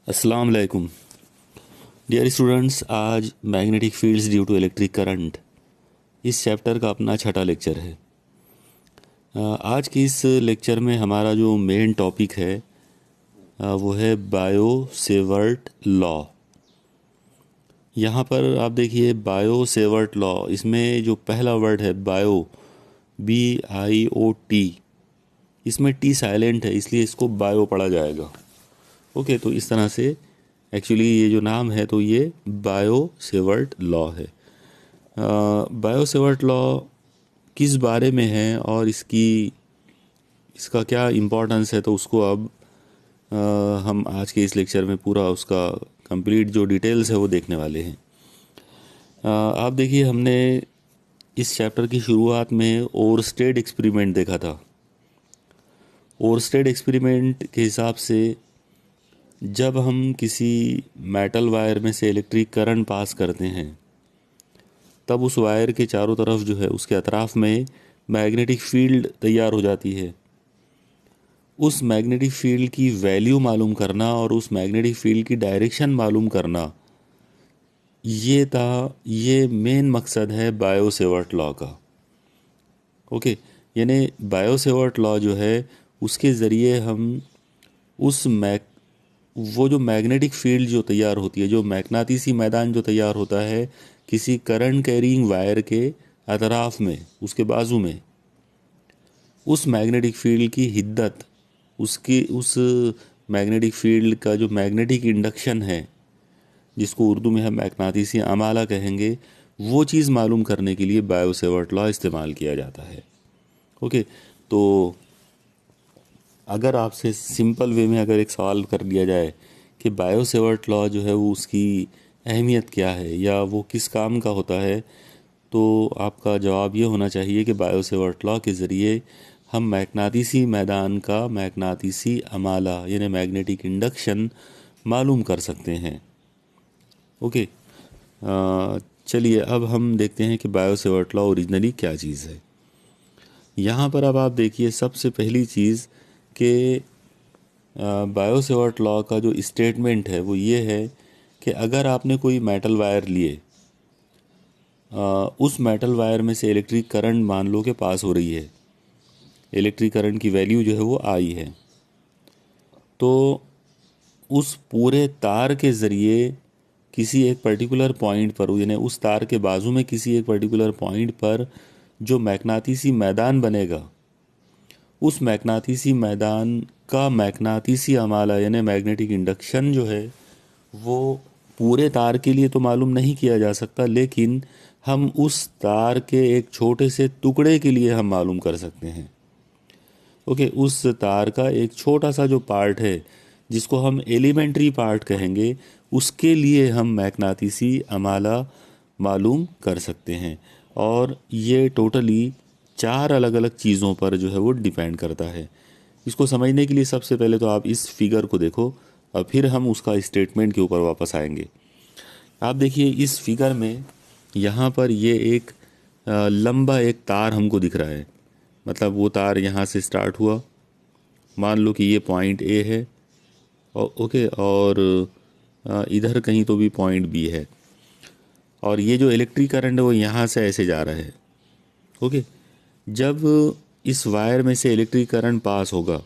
अस्सलाम वालेकुम dear students. आज magnetic fields due to electric current इस चैप्टर का अपना छठा लेक्चर है। आज की इस लेक्चर में हमारा जो मेन टॉपिक है वो है बायो सेवर्ट लॉ। यहाँ पर आप देखिए बायो सेवर्ट लॉ, इसमें जो पहला वर्ड है बायो, BIOT, इसमें टी साइलेंट है इसलिए इसको बायो पढ़ा जाएगा। ओके, तो इस तरह से एक्चुअली ये जो नाम है तो ये बायो सेवर्ट लॉ है। बायो सेवर्ट लॉ किस बारे में है और इसका क्या इम्पोर्टेंस है, तो उसको अब हम आज के इस लेक्चर में पूरा उसका कंप्लीट जो डिटेल्स है वो देखने वाले हैं। आप देखिए, हमने इस चैप्टर की शुरुआत में ओरस्टेड एक्सपेरिमेंट देखा था। ओरस्टेड एक्सपेरिमेंट के हिसाब से जब हम किसी मेटल वायर में से इलेक्ट्रिक करंट पास करते हैं तब उस वायर के चारों तरफ जो है उसके अतराफ में मैग्नेटिक फील्ड तैयार हो जाती है। उस मैग्नेटिक फील्ड की वैल्यू मालूम करना और उस मैग्नेटिक फील्ड की डायरेक्शन मालूम करना, ये मेन मकसद है बायो सेवर्ट लॉ का। ओके, यानी बायो सेवर्ट लॉ जो है उसके ज़रिए हम वो जो मैग्नेटिक फील्ड जो तैयार होती है, जो मैग्नातीसी मैदान जो तैयार होता है किसी करंट कैरिंग वायर के अतराफ में, उसके बाजू में, उस मैग्नेटिक फील्ड की हिद्दत, उस मैग्नेटिक फील्ड का जो मैग्नेटिक इंडक्शन है, जिसको उर्दू में हम मैग्नातीसी अमाला कहेंगे, वो चीज़ मालूम करने के लिए बायो सेवर्ट लॉ इस्तेमाल किया जाता है। ओके, तो अगर आपसे सिंपल वे में अगर एक सवाल कर दिया जाए कि बायो सेवर्ट लॉ जो है वो उसकी अहमियत क्या है या वो किस काम का होता है, तो आपका जवाब ये होना चाहिए कि बायो सेवर्ट लॉ के ज़रिए हम मैग्नातीसी मैदान का मैग्नातीसी अमाला यानी मैग्नेटिक इंडक्शन मालूम कर सकते हैं। ओके, चलिए अब हम देखते हैं कि बायो सेवर्ट लॉ ओरिजिनली क्या चीज़ है। यहाँ पर अब आप देखिए, सबसे पहली चीज़ कि बायो सेवर्ट लॉ का जो स्टेटमेंट है वो ये है कि अगर आपने कोई मेटल वायर लिए, उस मेटल वायर में से इलेक्ट्रिक करंट मान लो के पास हो रही है, इलेक्ट्रिक करंट की वैल्यू जो है वो आई है, तो उस पूरे तार के ज़रिए किसी एक पर्टिकुलर पॉइंट पर, यानी उस तार के बाजू में किसी एक पर्टिकुलर पॉइंट पर जो मैग्नातीसी मैदान बनेगा, उस मैग्नातीसी मैदान का मैग्नातीसी अमाला यानी मैग्नेटिक इंडक्शन जो है वो पूरे तार के लिए तो मालूम नहीं किया जा सकता, लेकिन हम उस तार के एक छोटे से टुकड़े के लिए हम मालूम कर सकते हैं। ओके, उस तार का एक छोटा सा जो पार्ट है जिसको हम एलिमेंट्री पार्ट कहेंगे, उसके लिए हम मैग्नातीसी अमाला मालूम कर सकते हैं। और ये टोटली 4 अलग अलग चीज़ों पर जो है वो डिपेंड करता है। इसको समझने के लिए सबसे पहले तो आप इस फिगर को देखो और फिर हम उसका स्टेटमेंट के ऊपर वापस आएंगे। आप देखिए इस फिगर में, यहाँ पर ये एक लंबा एक तार हमको दिख रहा है। मतलब वो तार यहाँ से स्टार्ट हुआ, मान लो कि ये पॉइंट ए है, ओके, और इधर कहीं तो भी पॉइंट बी है, और ये जो इलेक्ट्रिक करंट है वो यहाँ से ऐसे जा रहा है। ओके, जब इस वायर में से इलेक्ट्रिक करंट पास होगा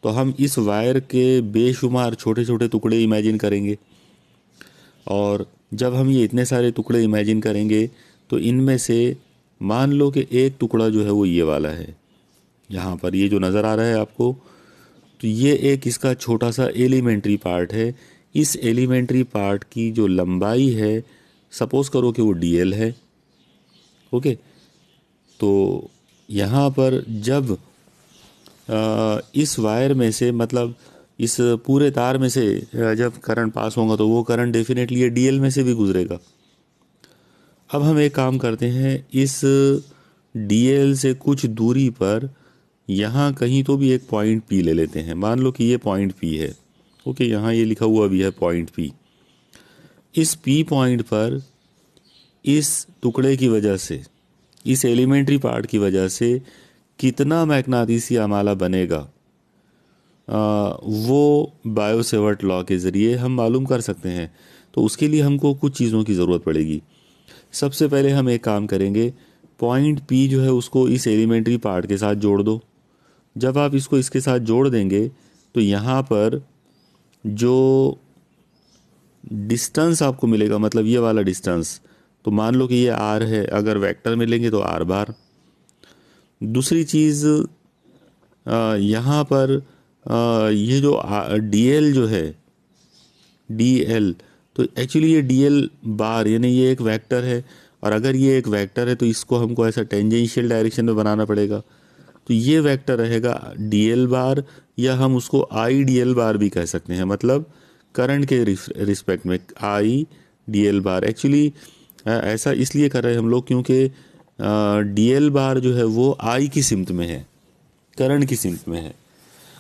तो हम इस वायर के बेशुमार छोटे छोटे टुकड़े इमेजिन करेंगे, और जब हम ये इतने सारे टुकड़े इमेजिन करेंगे तो इनमें से मान लो कि एक टुकड़ा जो है वो ये वाला है, यहाँ पर ये जो नज़र आ रहा है आपको, तो ये एक इसका छोटा सा एलिमेंट्री पार्ट है। इस एलिमेंट्री पार्ट की जो लंबाई है, सपोज़ करो कि वो DL है। ओके, तो यहाँ पर जब इस वायर में से, मतलब इस पूरे तार में से जब करंट पास होगा तो वो करंट डेफिनेटली ये DL में से भी गुजरेगा। अब हम एक काम करते हैं, इस DL से कुछ दूरी पर यहाँ कहीं तो भी एक पॉइंट P ले लेते हैं। मान लो कि ये पॉइंट P है। ओके, यहाँ ये लिखा हुआ भी है पॉइंट P। इस P पॉइंट पर इस टुकड़े की वजह से, इस एलिमेंट्री पार्ट की वजह से कितना मैग्नातीसी अमाला बनेगा, वो बायोसेवर्ट लॉ के ज़रिए हम मालूम कर सकते हैं। तो उसके लिए हमको कुछ चीज़ों की ज़रूरत पड़ेगी। सबसे पहले हम एक काम करेंगे, पॉइंट पी जो है उसको इस एलिमेंट्री पार्ट के साथ जोड़ दो। जब आप इसको इसके साथ जोड़ देंगे तो यहाँ पर जो डिस्टेंस आपको मिलेगा, मतलब ये वाला डिस्टेंस, तो मान लो कि ये आर है, अगर वेक्टर में लेंगे तो आर बार। दूसरी चीज़ यहाँ पर ये जो डी एल जो है, डी एल, तो एक्चुअली ये डी एल बार यानी ये एक वेक्टर है, और अगर ये एक वेक्टर है तो इसको हमको ऐसा टेंजेंशियल डायरेक्शन में बनाना पड़ेगा। तो ये वेक्टर रहेगा डी एल बार, या हम उसको आई डी एल बार भी कह सकते हैं, मतलब करंट के रिस्पेक्ट में I D L bar. Actually ऐसा इसलिए कर रहे हैं हम लोग क्योंकि डी एल बार जो है वो आई की सिमत में है, करंट की सिमत में है।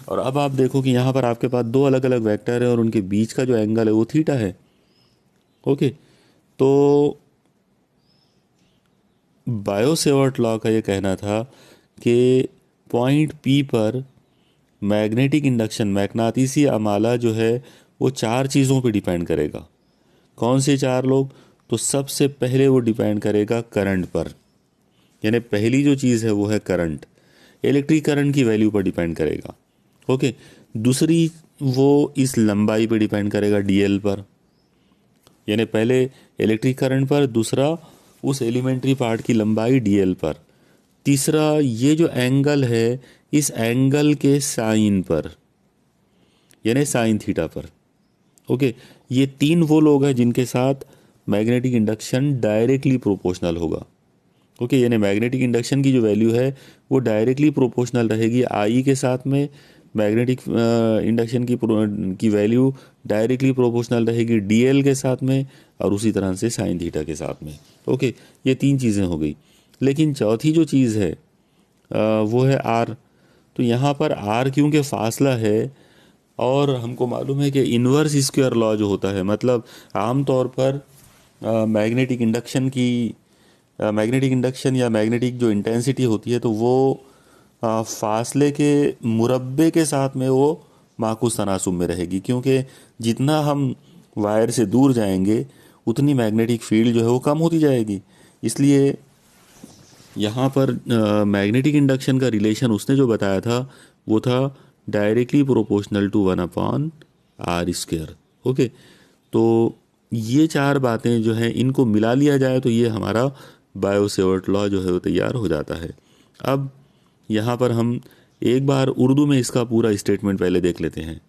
और अब आप देखो कि यहाँ पर आपके पास दो अलग अलग वेक्टर है और उनके बीच का जो एंगल है वो थीटा है। ओके, तो बायोसेवर्ट लॉ का ये कहना था कि पॉइंट पी पर मैग्नेटिक इंडक्शन, मैग्नातीसी अमाला जो है वो चार चीज़ों पे डिपेंड करेगा। कौन से चार लोग? तो सबसे पहले वो डिपेंड करेगा करंट पर, यानी पहली जो चीज़ है वो है करंट, इलेक्ट्रिक करंट की वैल्यू पर डिपेंड करेगा। ओके, दूसरी वो इस लंबाई पे डिपेंड करेगा डीएल पर, यानी पहले इलेक्ट्रिक करंट पर, दूसरा उस एलिमेंट्री पार्ट की लंबाई डीएल पर, तीसरा ये जो एंगल है इस एंगल के साइन पर, यानी साइन थीटा पर। ओके, ये तीन वो लोग हैं जिनके साथ मैग्नेटिक इंडक्शन डायरेक्टली प्रोपोर्शनल होगा। ओके, यानी मैग्नेटिक इंडक्शन की जो वैल्यू है वो डायरेक्टली प्रोपोर्शनल रहेगी आई के साथ में, मैग्नेटिक इंडक्शन की वैल्यू डायरेक्टली प्रोपोर्शनल रहेगी डीएल के साथ में, और उसी तरह से साइन थीटा के साथ में। ओके, ये तीन चीज़ें हो गई। लेकिन चौथी जो चीज़ है वो है आर। तो यहाँ पर आर क्योंकि फासला है, और हमको मालूम है कि इन्वर्स स्क्वायर लॉ जो होता है, मतलब आमतौर पर मैग्नेटिक इंडक्शन या मैग्नेटिक जो इंटेंसिटी होती है तो वो फासले के मुरब्बे के साथ में वो माकूस तनासुब में रहेगी, क्योंकि जितना हम वायर से दूर जाएंगे उतनी मैग्नेटिक फील्ड जो है वो कम होती जाएगी। इसलिए यहाँ पर मैग्नेटिक इंडक्शन का रिलेशन उसने जो बताया था वो था directly proportional to 1/r²। Okay, तो ये चार बातें जो हैं इनको मिला लिया जाए तो ये हमारा बायोसेवर्ट लॉ जो है वो तैयार हो जाता है। अब यहाँ पर हम एक बार उर्दू में इसका पूरा स्टेटमेंट पहले देख लेते हैं।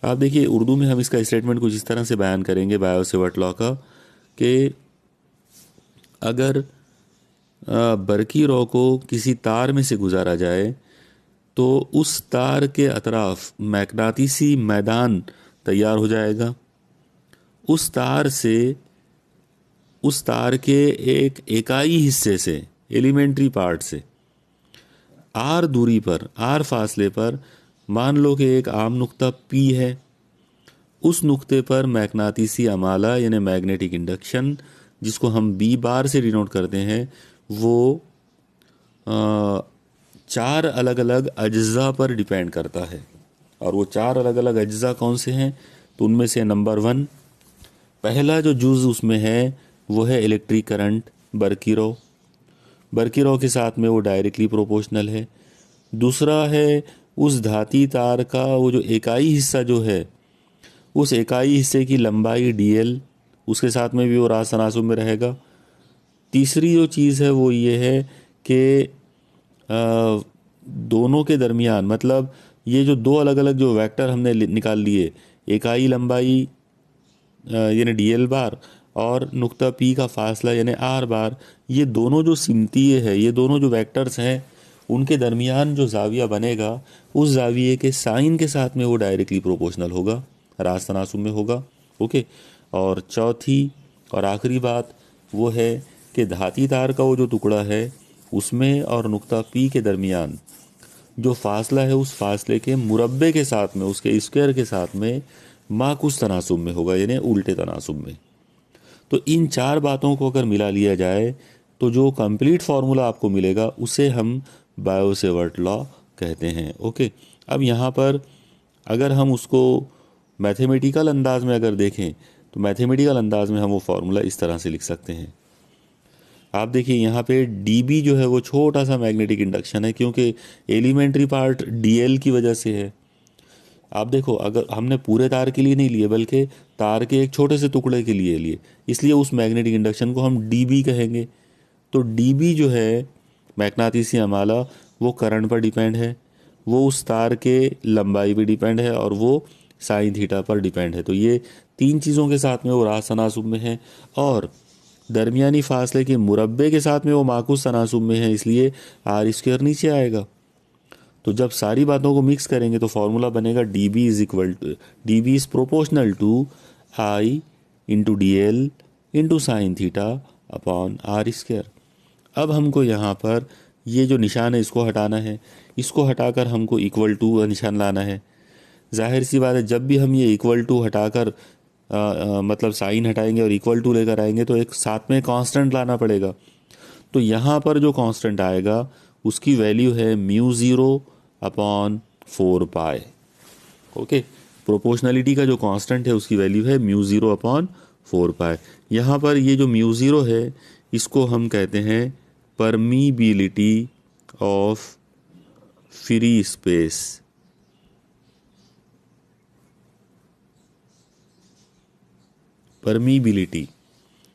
आप देखिए, उर्दू में हम इसका स्टेटमेंट कुछ इस तरह से बयान करेंगे बायोसेवर्ट लॉ का, कि अगर बरकी रॉ को किसी तार में से गुजारा जाए तो उस तार के अतराफ मैग्नातीसी मैदान तैयार हो जाएगा। उस तार के एक इकाई हिस्से से, एलिमेंट्री पार्ट से, आर दूरी पर, आर फासले पर मान लो कि एक आम नुक्ता पी है। उस नुक्ते पर मैग्नातीसी अमाला यानी मैग्नेटिक इंडक्शन, जिसको हम बी बार से डिनोट करते हैं, वो चार अलग अलग अज्जा पर डिपेंड करता है। और वो चार अलग अलग अज्जा कौन से हैं? तो उनमें से नंबर 1, पहला जो जुज़ उसमें है वो है इलेक्ट्रिक करंट, बरकी रॉ के साथ में वो डायरेक्टली प्रोपोर्शनल है। दूसरा है उस धाती तार का वो जो इकाई हिस्सा जो है, उस इकाई हिस्से की लंबाई डीएल, उसके साथ में भी वो रास तनासुब में रहेगा। तीसरी जो चीज़ है वो ये है कि दोनों के दरमियान, मतलब ये जो दो अलग अलग जो वेक्टर हमने निकाल लिए, इकाई लंबाई यानी डीएल बार और नुक्ता पी का फासला यानी आर बार, ये दोनों जो सिमतीय है, ये दोनों जो वेक्टर्स हैं, उनके दरमियान जो जाविया बनेगा उस जाविये के साइन के साथ में वो डायरेक्टली प्रोपोर्शनल होगा, रास तनासुब में होगा। ओके, और चौथी और आखिरी बात वो है कि धाती तार का वो जो टुकड़ा है उसमें और नुक्ता पी के दरमियान जो फासला है उस फासले के मुरब्बे के साथ में, उसके स्क्वायर के साथ में माकूस तनासुब में होगा, यानी उल्टे तनासुब में। तो इन चार बातों को अगर मिला लिया जाए तो जो कंप्लीट फार्मूला आपको मिलेगा उसे हम बायोसेवर्ट लॉ कहते हैं। ओके, अब यहाँ पर अगर हम उसको मैथमेटिकल अंदाज में अगर देखें तो मैथमेटिकल अंदाज में हम वो फार्मूला इस तरह से लिख सकते हैं। आप देखिए यहाँ पे dB जो है वो छोटा सा मैग्नेटिक इंडक्शन है, क्योंकि एलिमेंट्री पार्ट dl की वजह से है। आप देखो, अगर हमने पूरे तार के लिए नहीं लिए बल्कि तार के एक छोटे से टुकड़े के लिए लिए, इसलिए उस मैग्नेटिक इंडक्शन को हम dB कहेंगे। तो dB जो है मैग्नेटिसी अमाला, वो करंट पर डिपेंड है, वो उस तार के लंबाई पे डिपेंड है, और वो साइन थीटा पर डिपेंड है। तो ये तीन चीज़ों के साथ में वो रास तनासुब में है, और दरमियानी फासले के मुरब्बे के साथ में वो माकूस तनासुब में है, इसलिए आर स्क्वायर नीचे आएगा। तो जब सारी बातों को मिक्स करेंगे तो फॉर्मूला बनेगा d B is proportional to I into d l into sine theta upon are square. अब हमको यहाँ पर ये जो निशान है इसको हटाना है, इसको हटाकर हमको इक्वल टू का निशान लाना है। जाहिर सी बात है, जब भी हम ये इक्वल टू हटाकर मतलब साइन हटाएंगे और इक्वल टू लेकर आएंगे तो एक साथ में कांस्टेंट लाना पड़ेगा। तो यहाँ पर जो कांस्टेंट आएगा उसकी वैल्यू है म्यू ज़ीरो अपॉन 4 पाई। ओके, प्रोपोर्शनलिटी का जो कांस्टेंट है उसकी वैल्यू है म्यू ज़ीरो अपॉन 4 पाई। यहाँ पर ये जो म्यू ज़ीरो है इसको हम कहते हैं permeability of free space. Permeability,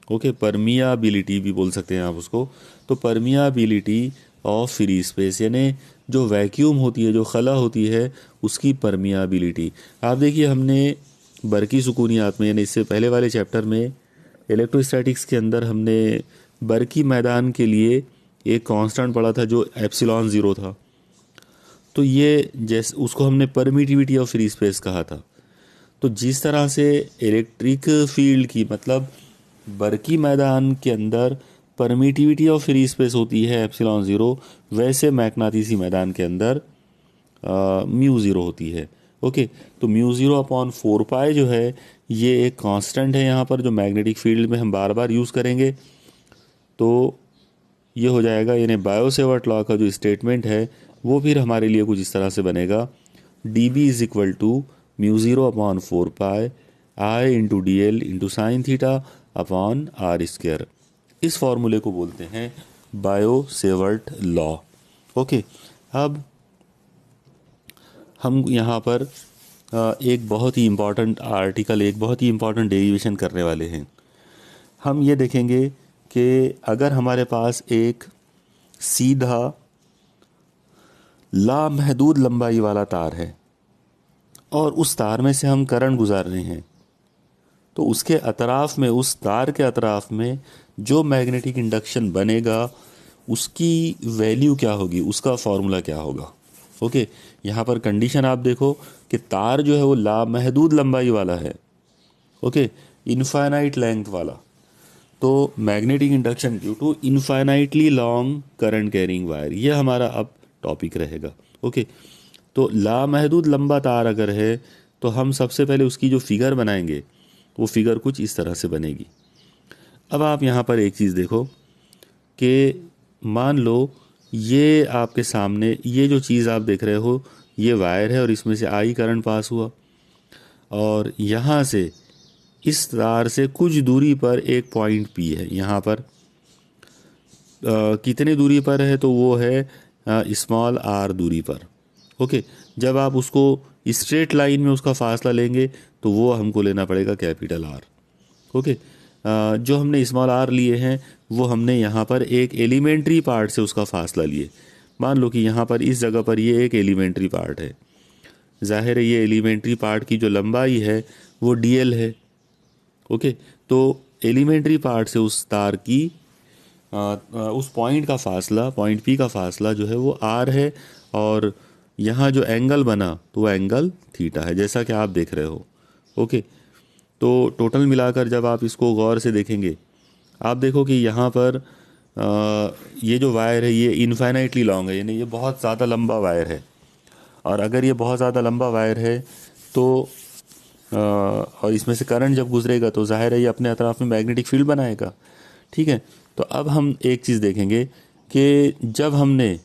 okay, permeability भी बोल सकते हैं आप उसको। तो परमियाबिलिटी ऑफ फ्री स्पेस यानी जो वैक्यूम होती है, जो खला होती है, उसकी परमियाबिलिटी। आप देखिए, हमने बरकी सुकूनियात में यानी इससे पहले वाले चैप्टर में इलेक्ट्रोस्टैटिक्स के अंदर हमने बरकी मैदान के लिए एक कांस्टेंट पढ़ा था जो एप्सिलॉन ज़ीरो था। तो ये जैसे उसको हमने परमिटिविटी ऑफ फ्री स्पेस कहा था। तो जिस तरह से इलेक्ट्रिक फील्ड की मतलब बरकी मैदान के अंदर परमिटिविटी ऑफ फ्री स्पेस होती है एप्सिलॉन ज़ीरो, वैसे मैग्नेटिसी मैदान के अंदर म्यू ज़ीरो होती है। ओके, तो म्यू ज़ीरो अपॉन 4 पाई जो है ये एक कांस्टेंट है यहाँ पर, जो मैग्नेटिक फील्ड में हम बार बार यूज़ करेंगे। तो ये हो जाएगा, यानी बायो-सेवर्ट लॉ का जो स्टेटमेंट है वो फिर हमारे लिए कुछ इस तरह से बनेगा, d B is equal to mu zero upon 4 pi I into d l into sine theta upon are square. इस फॉर्मूले को बोलते हैं बायो-सेवर्ट लॉ। ओके, अब हम यहाँ पर एक बहुत ही इम्पॉर्टेंट आर्टिकल, एक बहुत ही इम्पॉर्टेंट डेरिवेशन करने वाले हैं। हम ये देखेंगे कि अगर हमारे पास एक सीधा लामहदूद लंबाई वाला तार है और उस तार में से हम करंट गुजार रहे हैं, तो उसके अतराफ में, उस तार के अतराफ में जो मैग्नेटिक इंडक्शन बनेगा उसकी वैल्यू क्या होगी, उसका फॉर्मूला क्या होगा। ओके, यहाँ पर कंडीशन आप देखो कि तार जो है वो लामहदूद लंबाई वाला है, ओके, इनफाइनाइट लेंथ वाला। तो magnetic induction due to infinitely long current carrying wire, ये हमारा अब टॉपिक रहेगा। ओके, तो लामहदूद लंबा तार अगर है तो हम सबसे पहले उसकी जो फिगर बनाएंगे वो फिगर कुछ इस तरह से बनेगी। अब आप यहाँ पर एक चीज़ देखो कि मान लो ये आपके सामने ये जो चीज़ आप देख रहे हो ये वायर है और इसमें से आई करंट पास हुआ, और यहाँ से इस तार से कुछ दूरी पर एक पॉइंट पी है। यहाँ पर कितने दूरी पर है, तो वो है स्मॉल आर दूरी पर। ओके, जब आप उसको स्ट्रेट लाइन में उसका फासला लेंगे तो वो हमको लेना पड़ेगा कैपिटल आर। ओके, जो हमने स्मॉल आर लिए हैं वो हमने यहाँ पर एक एलिमेंट्री पार्ट से उसका फासला लिए। मान लो कि यहाँ पर इस जगह पर ये एक एलिमेंट्री पार्ट है, जाहिर है ये एलिमेंट्री पार्ट की जो लंबाई है वो डीएल है। ओके, तो एलिमेंट्री पार्ट से उस तार की उस पॉइंट का फासला, पॉइंट पी का फासला जो है वो आर है, और यहाँ जो एंगल बना तो वो एंगल थीटा है, जैसा कि आप देख रहे हो। ओके, तो टोटल मिलाकर जब आप इसको गौर से देखेंगे, आप देखो कि यहाँ पर ये जो वायर है ये इनफाइनाइटली लॉन्ग है, यानी ये बहुत ज़्यादा लंबा वायर है। और अगर ये बहुत ज़्यादा लंबा वायर है तो और इसमें से करंट जब गुजरेगा तो जाहिर है ये अपने अतराफ में मैग्नेटिक फील्ड बनाएगा। ठीक है, तो अब हम एक चीज़ देखेंगे कि जब हमने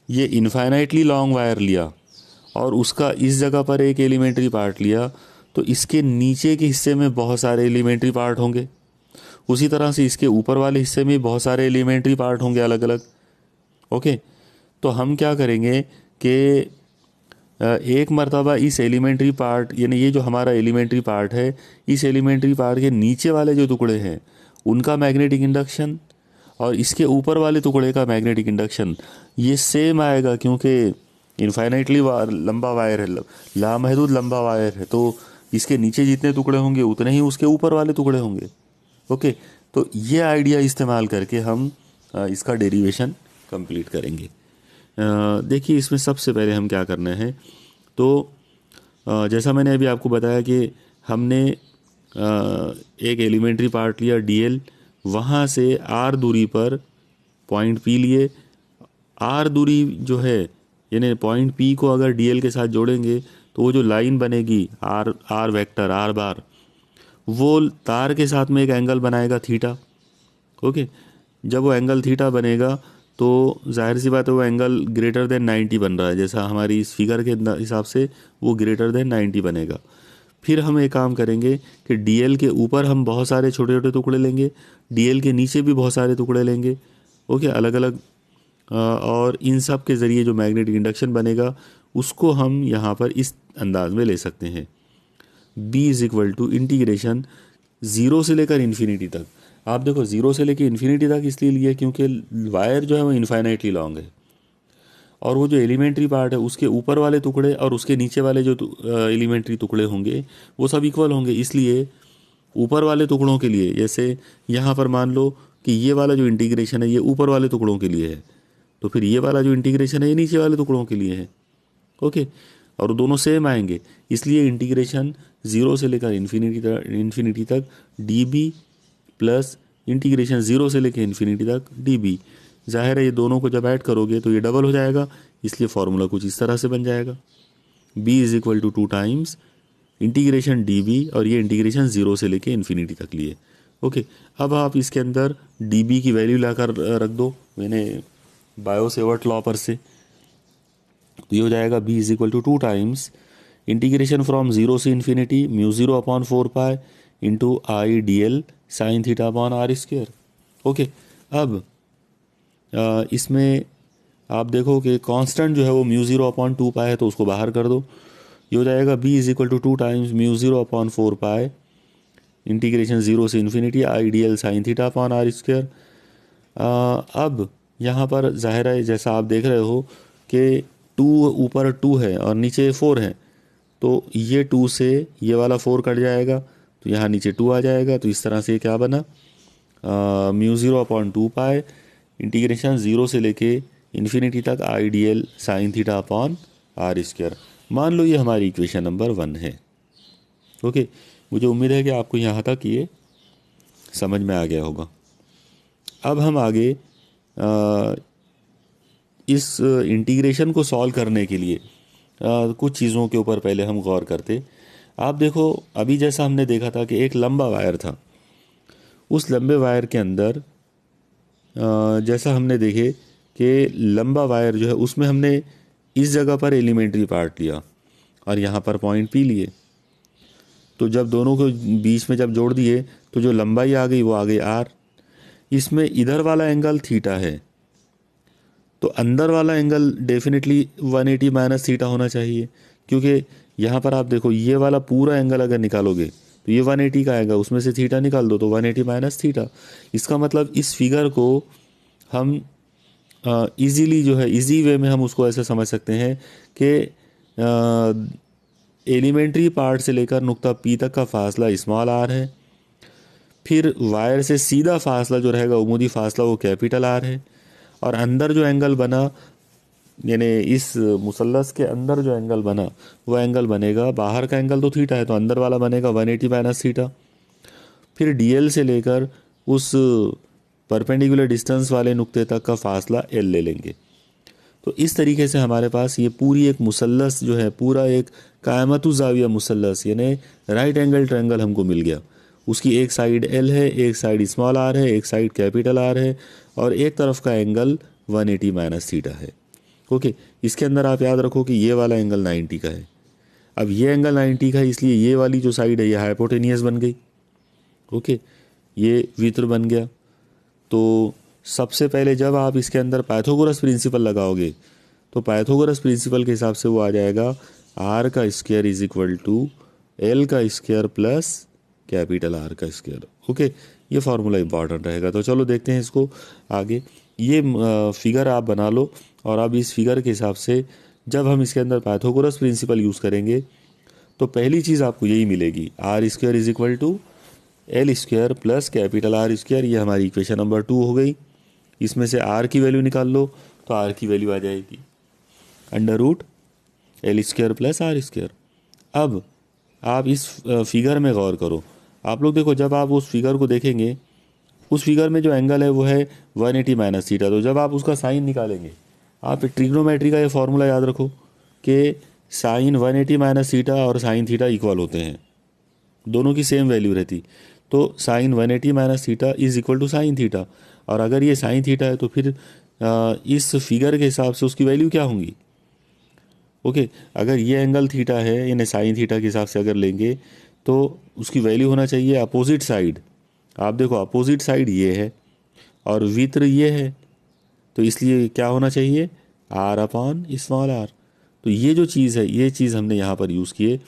ये इनफाइनाइटली लॉन्ग वायर लिया और उसका इस जगह पर एक एलिमेंट्री पार्ट लिया, तो इसके नीचे के हिस्से में बहुत सारे एलिमेंट्री पार्ट होंगे। उसी तरह से इसके ऊपर वाले हिस्से में बहुत सारे एलिमेंट्री पार्ट होंगे अलग अलग। ओके, तो हम क्या करेंगे कि एक मर्तबा इस एलिमेंट्री पार्ट, यानी ये जो हमारा एलिमेंट्री पार्ट है, इस एलिमेंट्री पार्ट के नीचे वाले जो टुकड़े हैं उनका मैग्नेटिक इंडक्शन और इसके ऊपर वाले टुकड़े का मैग्नेटिक इंडक्शन ये सेम आएगा, क्योंकि इनफाइनाइटली लंबा वायर है, लामहदूद लंबा वायर है, तो इसके नीचे जितने टुकड़े होंगे उतने ही उसके ऊपर वाले टुकड़े होंगे। ओके, तो ये आइडिया इस्तेमाल करके हम इसका डेरिवेशन कंप्लीट करेंगे। देखिए, इसमें सबसे पहले हम क्या करना है, तो जैसा मैंने अभी आपको बताया कि हमने एक एलिमेंट्री पार्ट लिया डीएल, वहाँ से आर दूरी पर पॉइंट पी लिए। आर दूरी जो है, यानी पॉइंट पी को अगर डीएल के साथ जोड़ेंगे तो वो जो लाइन बनेगी आर वेक्टर आर बार, वो तार के साथ में एक एंगल बनाएगा थीटा। ओके, जब वो एंगल थीटा बनेगा तो जाहिर सी बात है वो एंगल ग्रेटर देन 90 बन रहा है, जैसा हमारी इस फिगर के हिसाब से वो ग्रेटर देन 90 बनेगा। फिर हम एक काम करेंगे कि डीएल के ऊपर हम बहुत सारे छोटे छोटे टुकड़े लेंगे, डीएल के नीचे भी बहुत सारे टुकड़े लेंगे। ओके, अलग अलग, और इन सब के ज़रिए जो मैग्नेटिक इंडक्शन बनेगा उसको हम यहाँ पर इस अंदाज में ले सकते हैं। B is equal to integration 0 से लेकर इन्फिनिटी तक। आप देखो, 0 से लेकर इन्फिनिटी तक इसलिए लिया क्योंकि वायर जो है वो इनफाइनाइटली लॉन्ग है, और वो जो एलिमेंट्री पार्ट है उसके ऊपर वाले टुकड़े और उसके नीचे वाले जो एलिमेंट्री टुकड़े होंगे वो सब इक्वल होंगे। इसलिए ऊपर वाले टुकड़ों के लिए, जैसे यहाँ पर मान लो कि ये वाला जो इंटीग्रेशन है ये ऊपर वाले टुकड़ों के लिए है, तो फिर ये वाला जो इंटीग्रेशन है ये नीचे वाले टुकड़ों के लिए है। ओके, और दोनों सेम आएंगे, इसलिए इंटीग्रेशन 0 से लेकर इन्फिनिटी तक dB प्लस इंटीग्रेशन 0 से लेकर इन्फिनिटी तक dB। जाहिर है ये दोनों को जब ऐड करोगे तो ये डबल हो जाएगा, इसलिए फॉर्मूला कुछ इस तरह से बन जाएगा। B is equal to 2 times integration dB, और ये इंटीग्रेशन 0 से लेकर इन्फिनिटी तक लिए। ओके, अब आप इसके अंदर dB की वैल्यू लाकर रख दो, मैंने बायो-सेवर्ट लॉ पर से, तो ये हो जाएगा B is equal to 2 times integration from 0 से infinity μ0 upon 4 pi into I D L sine theta upon are square. Okay, अब इसमें आप देखो कि कांस्टेंट जो है वो μ0 अपॉन 2 पाई है, तो उसको बाहर कर दो। ये हो जाएगा B is equal to 2 times μ0 upon 4 pi integration 0 से infinity I D L sine theta upon are square. अब यहाँ पर जाहिर है जैसा आप देख रहे हो कि 2 ऊपर 2 है और नीचे 4 है, तो ये 2 से ये वाला 4 कट जाएगा, तो यहाँ नीचे 2 आ जाएगा। तो इस तरह से क्या बना, μ0 अपॉन 2 पाई इंटीग्रेशन 0 से लेके इन्फिनिटी तक I D L sine theta upon are square. मान लो ये हमारी इक्वेशन नंबर 1 है। ओके, मुझे उम्मीद है कि आपको यहाँ तक ये समझ में आ गया होगा। अब हम आगे इस इंटीग्रेशन को सॉल्व करने के लिए कुछ चीज़ों के ऊपर पहले हम गौर करते। आप देखो, अभी जैसा हमने देखा था कि एक लंबा वायर था, उस लंबे वायर के अंदर जैसा हमने देखे कि लंबा वायर जो है उसमें हमने इस जगह पर एलिमेंट्री पार्ट लिया और यहाँ पर पॉइंट पी लिए, तो जब दोनों को बीच में जब जोड़ दिए तो जो लंबाई आ गई वो आ गई आर। इसमें इधर वाला एंगल थीटा है, तो अंदर वाला एंगल डेफिनेटली 180 माइनस थीटा होना चाहिए, क्योंकि यहाँ पर आप देखो ये वाला पूरा एंगल अगर निकालोगे तो ये 180 का आएगा, उसमें से थीटा निकाल दो तो 180 माइनस थीटा। इसका मतलब इस फिगर को हम इजीली जो है इजी वे में हम उसको ऐसे समझ सकते हैं कि एलिमेंट्री पार्ट से लेकर नुक्ता पी तक का फासला स्मॉल आर है, फिर वायर से सीधा फासला जो रहेगा उमूदी फासला वो कैपिटल आर है, और अंदर जो एंगल बना यानी इस मुसल्लस के अंदर जो एंगल बना वो एंगल बनेगा, बाहर का एंगल तो थीटा है तो अंदर वाला बनेगा 180 माइनस थीटा। फिर डीएल से लेकर उस परपेंडिकुलर डिस्टेंस वाले नुक्ते तक का फासला एल ले लेंगे। तो इस तरीके से हमारे पास ये पूरी एक मुसल्लस जो है, पूरा एक कायमतु ज़ाविया मुसल्लस यानी राइट एंगल ट्रायंगल हमको मिल गया। उसकी एक साइड एल है, एक साइड स्मॉल आर है, एक साइड कैपिटल आर है, और एक तरफ का एंगल 180 माइनस थीटा है। ओके, इसके अंदर आप याद रखो कि ये वाला एंगल 90 का है। अब ये एंगल 90 का है, इसलिए ये वाली जो साइड है ये हाइपोटेनियस बन गई। ओके, ये वित्र बन गया। तो सबसे पहले जब आप इसके अंदर पाइथागोरस प्रिंसिपल लगाओगे तो पाइथागोरस प्रिंसिपल के हिसाब से वो आ जाएगा आर का square is equal to l का स्क्वायर प्लस कैपिटल आर का स्क्वायर। ओके, ये फार्मूला इंपॉर्टेंट रहेगा। तो चलो देखते हैं इसको आगे। ये फिगर आप बना लो और अब इस फिगर के हिसाब से जब हम इसके अंदर पाइथागोरस प्रिंसिपल यूज़ करेंगे तो पहली चीज़ आपको यही मिलेगी, r square is equal to l square plus capital r square. ये हमारी इक्वेशन नंबर 2 हो गई। इसमें से आर की वैल्यू निकाल लो तो आर की वैल्यू आ जाएगी under root l square plus are square. अब आप इस फिगर में गौर करो। आप लोग देखो, जब आप उस फिगर को देखेंगे, उस फिगर में जो एंगल है वो है 180 माइनस थीटा। तो जब आप उसका साइन निकालेंगे, आप ट्रिग्नोमेट्री का ये फॉर्मूला याद रखो कि साइन 180 माइनस थीटा और साइन थीटा इक्वल होते हैं, दोनों की सेम वैल्यू रहती। तो sine 180 minus theta is equal to sine theta. और अगर ये साइन थीटा है तो फिर इस फिगर के हिसाब से उसकी वैल्यू क्या होंगी। ओके, अगर ये एंगल थीटा है, यानी साइन थीटा के हिसाब से अगर लेंगे तो उसकी वैल्यू होना चाहिए अपोजिट साइड। आप देखो, अपोजिट साइड ये है और वित्र ये है, तो इसलिए क्या होना चाहिए, आर अपॉन स्मॉल आर। तो ये जो चीज़ है, ये चीज़ हमने यहाँ पर यूज़ किए।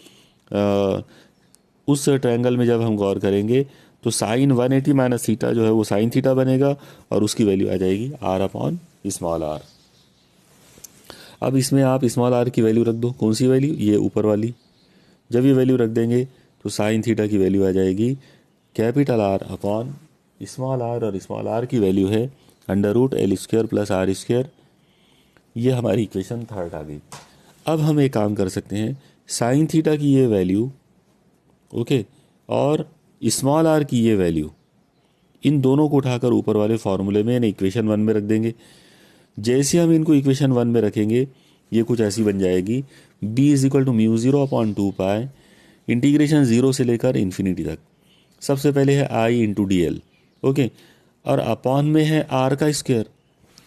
उस ट्रायंगल में जब हम गौर करेंगे तो साइन 180 माइनस थीटा जो है वो साइन थीटा बनेगा और उसकी वैल्यू आ जाएगी आर अपॉन स्मॉल आर। अब इसमें आप स्मॉल आर की वैल्यू रख दो। कौन सी वैल्यू, ये ऊपर वाली। जब ये वैल्यू रख देंगे तो साइन थीटा की वैल्यू आ जाएगी capital r upon small r, और स्मॉल आर की वैल्यू है under root l square plus are square. ये हमारी इक्वेशन 3 आ गई। अब हम एक काम कर सकते हैं, साइन थीटा की ये वैल्यू, ओके, और स्मॉल आर की ये वैल्यू, इन दोनों को उठाकर ऊपर वाले फॉर्मूले में यानी इक्वेशन 1 में रख देंगे। जैसे हम इनको इक्वेशन 1 में रखेंगे ये कुछ ऐसी बन जाएगी, b is equal to mu 0 upon 2 pi integration 0 से लेकर इन्फिनिटी तक। सबसे पहले है i into d l, okay, और अपॉन में है r का स्क्वायर।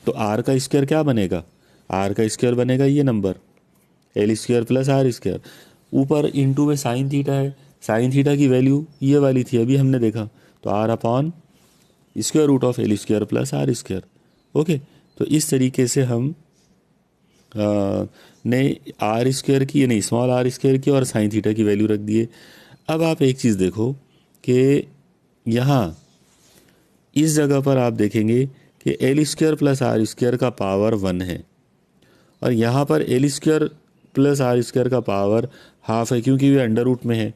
तो r का स्क्वायर क्या बनेगा, r का स्क्वायर बनेगा ये number l square plus are square. ऊपर इंटू में साइन थीटा है, साइन थीटा की वैल्यू ये वाली थी अभी हमने देखा, तो r upon square root of l square plus are square. Okay, तो इस तरीके से हम ने आर स्क्वायर की यानी स्मॉल आर स्क्वायर की और साइन थीटा की वैल्यू रख दिए। अब आप एक चीज़ देखो कि यहाँ इस जगह पर आप देखेंगे कि l square plus are square का पावर 1 है और यहाँ पर l square plus are square का पावर हाफ है, क्योंकि वे अंडर रूट में है।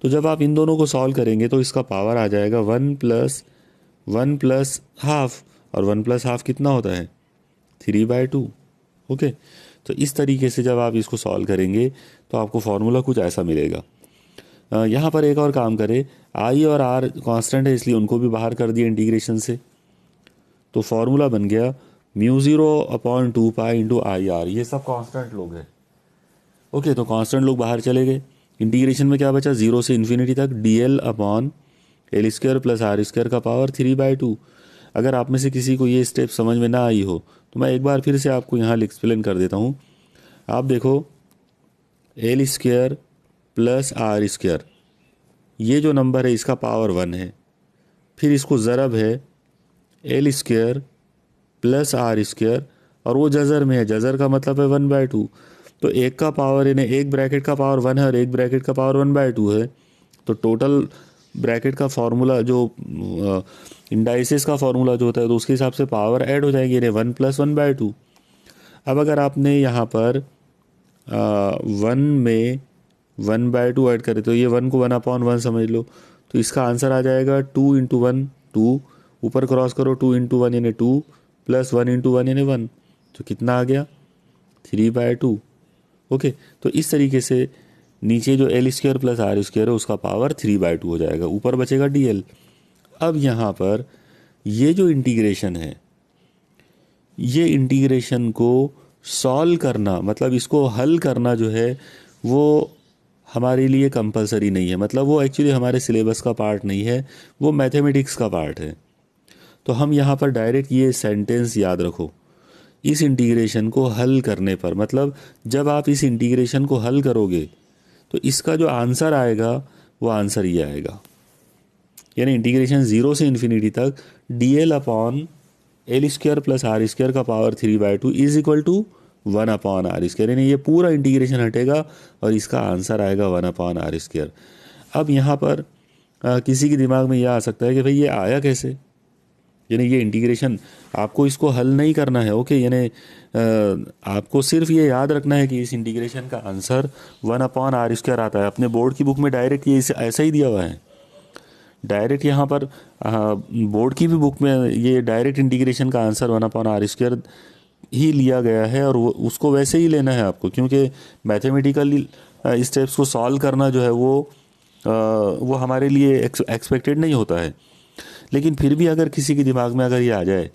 तो जब आप इन दोनों को सॉल्व करेंगे तो इसका पावर आ जाएगा 1 प्लस हाफ, और 1 प्लस हाफ कितना होता है 3/2। ओके, तो इस तरीके से जब आप इसको सॉल्व करेंगे तो आपको फॉर्मूला कुछ ऐसा मिलेगा। यहाँ पर एक और काम करें, आई और आर कांस्टेंट है इसलिए उनको भी बाहर कर दिए इंटीग्रेशन से। तो फॉर्मूला बन गया mu 0 upon 2 pi into I R. ये सब कांस्टेंट लोग हैं। ओके, तो कांस्टेंट लोग बाहर चले गए। इंटीग्रेशन में क्या बचा, 0 से इन्फिनिटी तक d l upon L square plus are square का पावर 3/2। अगर आप में से किसी को ये स्टेप समझ में ना आई हो तो मैं एक बार फिर से आपको यहाँ एक्सप्लेन कर देता हूँ। आप देखो, l square plus are square ये जो नंबर है इसका पावर 1 है, फिर इसको ज़रब है l square plus are square, और वो जज़र में है, जज़र का मतलब है 1/2। तो एक का पावर यानी एक ब्रैकेट का पावर 1 है और एक ब्रैकेट का पावर 1/2 है। तो टोटल ब्रैकेट का फॉर्मूला जो इंडाइसेस का फॉर्मूला जो होता है तो उसके हिसाब से पावर ऐड हो जाएगी, यानी 1 + 1/2। अब अगर आपने यहाँ पर 1 में 1/2 ऐड करे तो ये 1 को 1/1 समझ लो, तो इसका आंसर आ जाएगा 2 × 1 2, ऊपर क्रॉस करो 2 × 1 यानी 2 प्लस 1 × 1 यानी 1, तो कितना आ गया 3/2। ओके, तो इस तरीके से नीचे जो l square plus are square है उसका पावर 3/2 हो जाएगा, ऊपर बचेगा डी एल। अब यहाँ पर ये जो इंटीग्रेशन है, ये इंटीग्रेशन को सॉल्व करना मतलब इसको हल करना जो है वो हमारे लिए कंपलसरी नहीं है, मतलब वो एक्चुअली हमारे सिलेबस का पार्ट नहीं है, वो मैथमेटिक्स का पार्ट है। तो हम यहाँ पर डायरेक्ट ये सेंटेंस याद रखो इस इंटीग्रेशन को हल करने पर, मतलब जब आप इस इंटीग्रेशन को हल करोगे तो इसका जो आंसर आएगा वो आंसर ये आएगा, यानी इंटीग्रेशन 0 से इन्फिनिटी तक dl upon L square plus are square का power 3/2 is equal to 1 upon are square, यानी ये पूरा इंटीग्रेशन हटेगा और इसका आंसर आएगा 1 अपॉन आर स्क्वायर। अब यहाँ पर किसी के दिमाग में यह आ सकता है कि भाई ये आया कैसे, यानी ये इंटीग्रेशन आपको इसको हल नहीं करना है, ओके, यानी आपको सिर्फ ये याद रखना है कि इस इंटीग्रेशन का आंसर 1 अपॉन आर स्क्वायर आता है। अपने बोर्ड की बुक में डायरेक्ट ये ऐसा ही दिया हुआ है, डायरेक्ट यहाँ पर बोर्ड की भी बुक में ये डायरेक्ट इंटीग्रेशन का आंसर 1 अपॉन आर स्क्वायर ही लिया गया है, और वो उसको वैसे ही लेना है आपको, क्योंकि मैथमेटिकल स्टेप्स को सॉल्व करना जो है वो हमारे लिए एक्सपेक्टेड नहीं होता है। लेकिन फिर भी अगर किसी के दिमाग में अगर ये आ जाए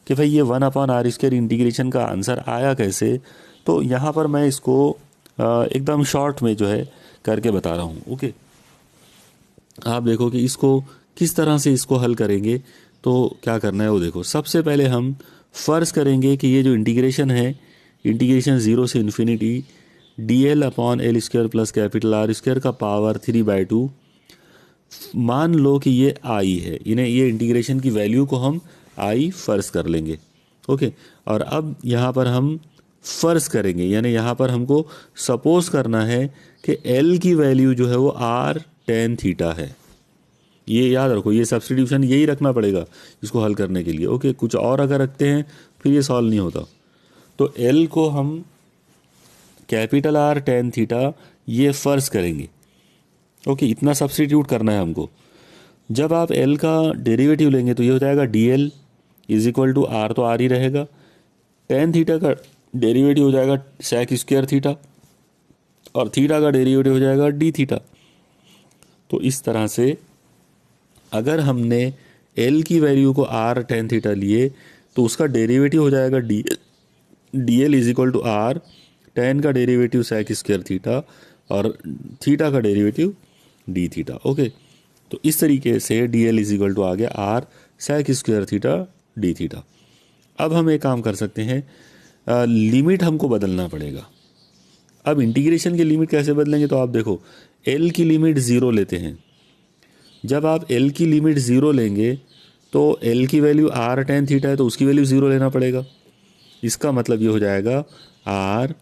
कि भाई ये 1 अपॉन आर स्क्वायर इंटीग्रेशन का आंसर आया कैसे, तो यहाँ पर मैं इसको एकदम शॉर्ट में जो है करके बता रहा हूँ, ओके। आप देखो कि इसको किस तरह से इसको हल करेंगे। तो क्या करना है वो देखो, सबसे पहले हम फ़र्ज़ करेंगे कि ये जो इंटीग्रेशन है, इंटीग्रेशन 0 से infinity dl upon L square plus capital r square का पावर 3/2, मान लो कि ये आई है, इन्हें ये इंटीग्रेशन की वैल्यू को हम आई फ़र्ज़ कर लेंगे, ओके। और अब यहाँ पर हम फ़र्ज़ करेंगे, यानी यहाँ पर हमको सपोज़ करना है कि एल की वैल्यू जो है वो आर टेन थीटा है। ये याद रखो, ये सब्स्टिट्यूशन यही रखना पड़ेगा इसको हल करने के लिए, ओके। कुछ और अगर रखते हैं फिर ये सॉल्व नहीं होता। तो एल को हम कैपिटल आर टेन थीटा ये फ़र्ज़ करेंगे, ओके। इतना सब्स्टिट्यूट करना है हमको। जब आप एल का डेरिवेटिव लेंगे तो ये हो जाएगा dl is equal to r, तो आर ही रहेगा, टेन थीटा का डेरिवेटिव हो जाएगा सेक स्क्वायर थीटा, और थीटा का डेरिवेटिव हो जाएगा डी थीटा। तो इस तरह से अगर हमने एल की वैल्यू को आर टेन थीटा लिए तो उसका डेरिवेटिव हो जाएगा D L is equal to R, tan का डेरिवेटिव सेक स्क्वायर थीटा और थीटा का डेरिवेटिव डी थीटा, ओके। तो इस तरीके से D L is equal to आ गया R sec square theta D theta. अब हम एक काम कर सकते हैं, लिमिट हमको बदलना पड़ेगा। अब इंटीग्रेशन की लिमिट कैसे बदलेंगे, तो आप देखो एल की लिमिट 0 लेते हैं। जब आप एल की लिमिट 0 लेंगे तो एल की वैल्यू आर टेन थीटा है तो उसकी वैल्यू 0 लेना पड़ेगा। इसका मतलब ये हो जाएगा r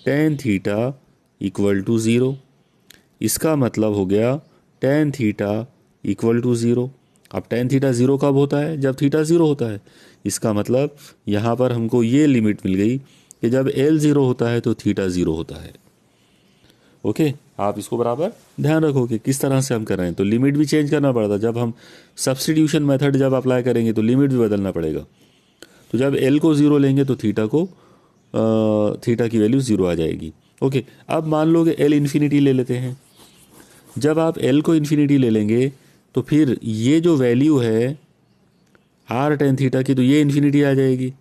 tan theta equal to 0। इसका मतलब हो गया टेन थीटा इक्वल टू 0। अब टेन थीटा 0 कब होता है, जब थीटा 0 होता है। इसका मतलब यहाँ पर हमको ये लिमिट मिल गई कि जब एल 0 होता है तो थीटा 0 होता है, ओके। आप इसको बराबर ध्यान रखो कि किस तरह से हम कर रहे हैं। तो लिमिट भी चेंज करना पड़ता, जब हम सब्स्टिट्यूशन मेथड जब अप्लाई करेंगे तो लिमिट भी बदलना पड़ेगा। तो जब एल को 0 लेंगे तो थीटा की वैल्यू 0 आ जाएगी, ओके। अब मान लो कि एल इन्फिनिटी ले लेते हैं। जब आप एल को इन्फिनिटी ले लेंगे तो फिर ये जो वैल्यू है आर टेन थीटा की, तो ये इन्फिनिटी आ जाएगी।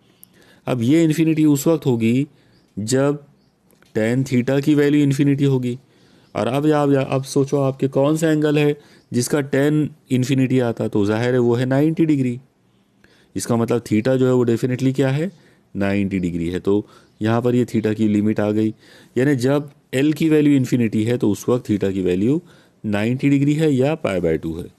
अब ये इन्फिनिटी उस वक्त होगी जब टेन थीटा की वैल्यू इन्फिनिटी होगी। और अब सोचो आपके कौन सा एंगल है जिसका टेन इन्फिनिटी आता, तो जाहिर है वो है 90 डिग्री। इसका मतलब थीटा जो है वो डेफिनेटली क्या है, 90 डिग्री है। तो यहाँ पर ये थीटा की लिमिट आ गई, यानी जब एल की वैल्यू इन्फिनिटी है तो उस वक्त थीटा की वैल्यू 90 डिग्री है या π/2 है,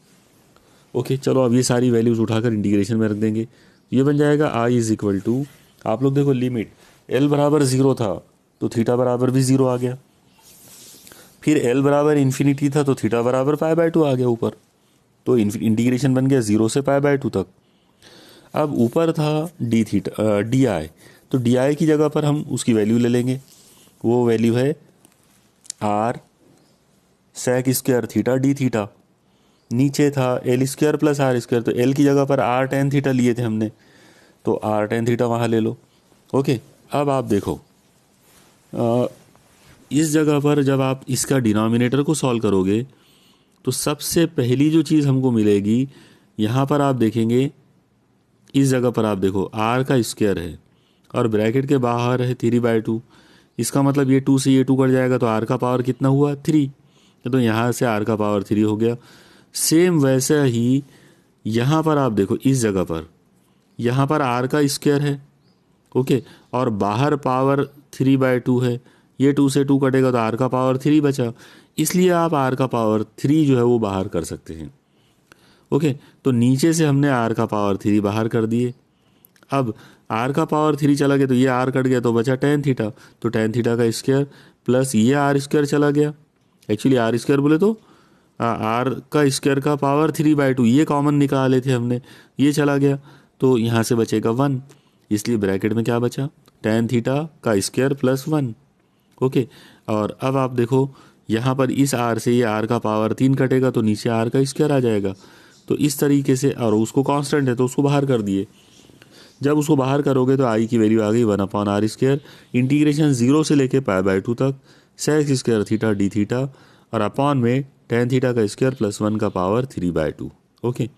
ओके। चलो अब ये सारी वैल्यूज़ उठाकर इंटीग्रेशन में रख देंगे। ये बन जाएगा आई इज इक्वल टू, आप लोग देखो लिमिट एल बराबर 0 था तो थीटा बराबर भी 0 आ गया, फिर एल बराबर इन्फिनिटी था तो थीटा बराबर π/2 आ गया ऊपर। तो इंटीग्रेशन बन गया 0 से π/2 तक। अब ऊपर था डी आई, तो डी आई की जगह पर हम उसकी वैल्यू ले लेंगे। वो वैल्यू है r sec square theta D theta. नीचे था l square plus are square, तो एल की जगह पर आर टेन थीटा लिए थे हमने, तो आर टेन थीटा वहाँ ले लो, ओके। अब आप देखो इस जगह पर जब आप इसका डिनोमिनेटर को सॉल्व करोगे तो सबसे पहली जो चीज़ हमको मिलेगी, यहाँ पर आप देखेंगे इस जगह पर आप देखो आर का स्क्वायर है और ब्रैकेट के बाहर है 3/2। इसका मतलब ये 2 से ये 2 कट जाएगा तो आर का पावर कितना हुआ, 3। तो यहाँ से आर का पावर 3 हो गया। सेम वैसे ही यहाँ पर आप देखो इस जगह पर, यहाँ पर आर का स्क्वायर है, ओके, और बाहर पावर 3/2 है, ये 2 से 2 कटेगा तो आर का पावर 3 बचा, इसलिए आप आर का पावर 3 जो है वो बाहर कर सकते हैं। ओके, तो नीचे से हमने आर का पावर 3 बाहर कर दिए। अब आर का पावर 3 चला गया तो ये आर कट गया तो बचा tan थीटा, तो tan थीटा का स्क्वायर प्लस ये आर स्क्वायर चला गया। एक्चुअली आर स्क्वायर बोले तो आर का स्क्वायर का पावर 3/2, ये कॉमन निकाले थे हमने, ये चला गया तो यहाँ से बचेगा 1, इसलिए ब्रैकेट में क्या बचा, tan थीटा का स्क्वायर प्लस 1। ओके, और अब आप देखो यहाँ पर इस आर से ये आर का पावर 3 कटेगा तो नीचे आर का स्क्वायर आ जाएगा। तो इस तरीके से, और उसको कांस्टेंट है तो उसको बाहर कर दिए। जब उसको बाहर करोगे तो आई की वैल्यू आ गई 1/r², इंटीग्रेशन 0 से लेके π/2 तक sec square theta D theta, और अपॉन में tan थीटा का स्क्वायर प्लस 1 का पावर 3/2। ओके,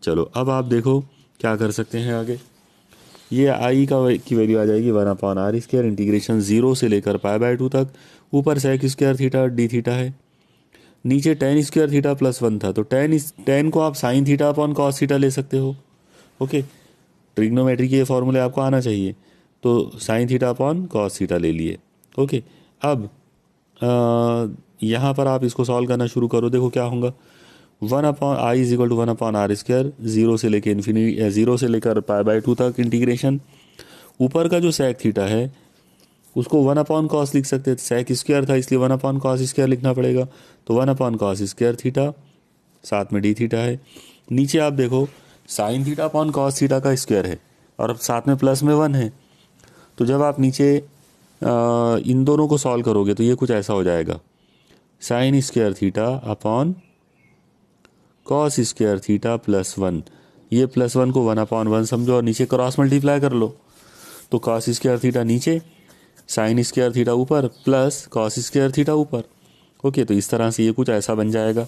चलो अब आप देखो क्या कर सकते हैं आगे। ये आई की वैल्यू आ जाएगी 1/r², इंटीग्रेशन 0 से लेकर π/2 तक, ऊपर sec square theta D theta है, नीचे tan स्क्वायर थीटा प्लस 1 था तो tan को आप sin theta upon cos theta ले सकते हो। ओके, ट्रिग्नोमेट्री के फॉर्मूले आपको आना चाहिए, तो sin theta upon cos theta ले लिए। ओके, अब यहाँ पर आप इसको सॉल्व करना शुरू करो, देखो क्या होगा। 1/i=1/r², 0 से लेकर इन्फिनिटी, 0 से लेकर π/2 तक इंटीग्रेशन, ऊपर का जो sec थीटा है उसको 1/cos लिख सकते हैं, sec स्क्वायर था इसलिए 1/cos² लिखना पड़ेगा, तो 1/cos² थीटा, साथ में डी थीटा है। नीचे आप देखो sin theta upon cos theta का स्क्वायर है और साथ में प्लस में 1 है, तो जब आप नीचे इन दोनों को सॉल्व करोगे तो ये कुछ ऐसा हो जाएगा, sin square theta upon cos square theta plus 1, ये प्लस 1 को 1/1 समझो और नीचे क्रॉस मल्टीप्लाई कर लो, तो cos स्क्वायर थीटा नीचे, sin स्क्वायर थीटा ऊपर, प्लस cos स्क्वायर थीटा ऊपर। ओके, तो इस तरह से ये कुछ ऐसा बन जाएगा,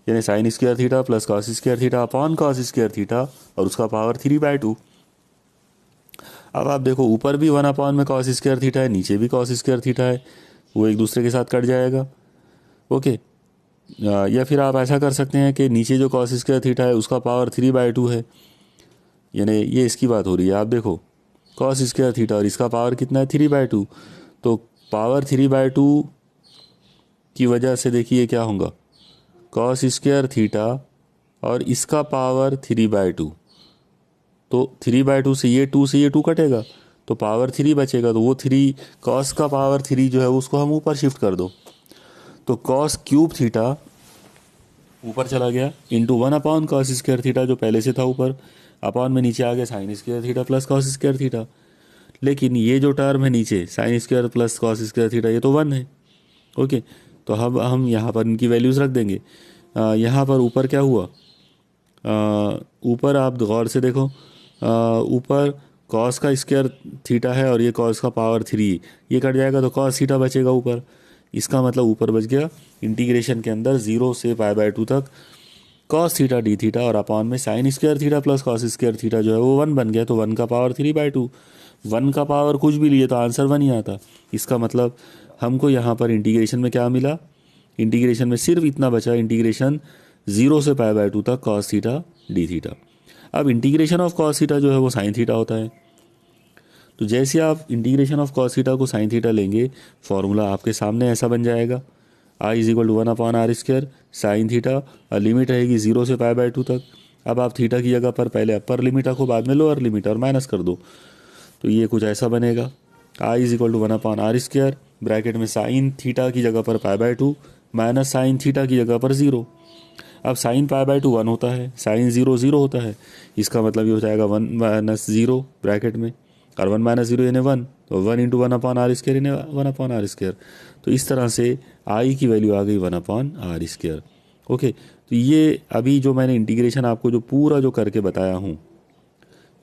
यानी sin square theta plus cos square theta upon cos square theta और उसका पावर 3/2। अब आप देखो ऊपर भी 1 में cos स्क्वायर थीटा है, नीचे भी cos स्क्वायर थीटा है, वो एक दूसरे के साथ कट जाएगा। ओके, या फिर आप ऐसा कर सकते हैं कि नीचे जो cos स्क्वायर थीटा है उसका पावर 3/2 है, यानी ये इसकी बात हो रही है। आप देखो cos स्क्वायर थीटा और इसका पावर कितना है 3/2, तो पावर 3/2 की वजह से देखिए क्या होगा, cos स्क्वायर थीटा और इसका पावर 3/2, तो 3/2 से ये 2 कटेगा तो पावर 3 बचेगा, तो वो 3 cos का पावर 3 जो है उसको हम ऊपर शिफ्ट कर दो, तो cos क्यूब थीटा ऊपर चला गया इंटू 1/cos स्क्वायर थीटा जो पहले से था ऊपर, अपॉन में नीचे आ गया sin square theta plus cos square theta. लेकिन ये जो टर्म है नीचे sin square plus cos square theta ये तो 1 है। ओके, तो अब हम यहाँ पर इनकी वैल्यूज़ रख देंगे। यहाँ पर ऊपर क्या हुआ, ऊपर आप गौर से देखो, ऊपर cos का स्क्वायर थीटा है और ये cos का पावर 3, ये कट जाएगा तो cos थीटा बचेगा ऊपर, इसका मतलब ऊपर बच गया इंटीग्रेशन के अंदर 0 से π/2 तक cos थीटा डी थीटा और अपॉन में sin square theta plus cos square theta जो है वो 1 बन गया, तो 1 का पावर 3/2, 1 का पावर कुछ भी लिए तो आंसर 1 ही आता। इसका मतलब हमको यहाँ पर इंटीग्रेशन में क्या मिला, इंटीग्रेशन में सिर्फ इतना बचा, इंटीग्रेशन 0 से π/2 तक cos थीटा डी थीटा। अब इंटीग्रेशन ऑफ cos थीटा जो है वो sin थीटा होता है, तो जैसे आप इंटीग्रेशन ऑफ cos थीटा को sin थीटा लेंगे, फॉर्मूला आपके सामने ऐसा बन जाएगा, i=1/r², sin थीटा, और लिमिट रहेगी 0 से π/2 तक। अब आप थीटा की जगह पर पहले अपर लिमिट रखो, बाद में लोअर लिमिट और माइनस कर दो, तो ये कुछ ऐसा बनेगा, i=1/r², ब्रैकेट में sin थीटा की जगह पर π/2 माइनस sin थीटा की जगह पर 0। अब sin π/2 1 होता है, sin 0 0 होता है, इसका मतलब ये हो जाएगा 1 - 0 ब्रैकेट में, और 1 - 0 यानी 1, तो 1 × 1/r² यानी 1/r²। तो इस तरह से आई की वैल्यू आ गई 1/r²। ओके, तो ये अभी जो मैंने इंटीग्रेशन आपको जो पूरा जो करके बताया हूँ,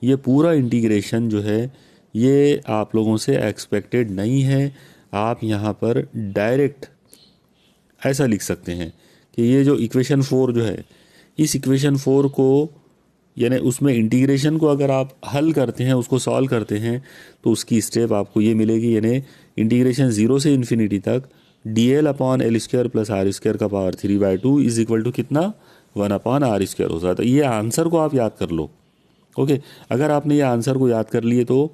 ये पूरा इंटीग्रेशन जो है ये आप लोगों से एक्सपेक्टेड नहीं है। आप यहाँ पर डायरेक्ट ऐसा लिख सकते हैं कि ये जो इक्वेशन 4 जो है, इस इक्वेशन 4 को यानी उसमें इंटीग्रेशन को अगर आप हल करते हैं, उसको सॉल्व करते हैं, तो उसकी स्टेप आपको ये मिलेगी, यानी इंटीग्रेशन 0 से इन्फिनिटी तक dl/L² प्लस r² का पावर 3/2 इज इक्वल टू कितना 1/r² हो जाता है। ये आंसर को आप याद कर लो। ओके, अगर आपने ये आंसर को याद कर लिए तो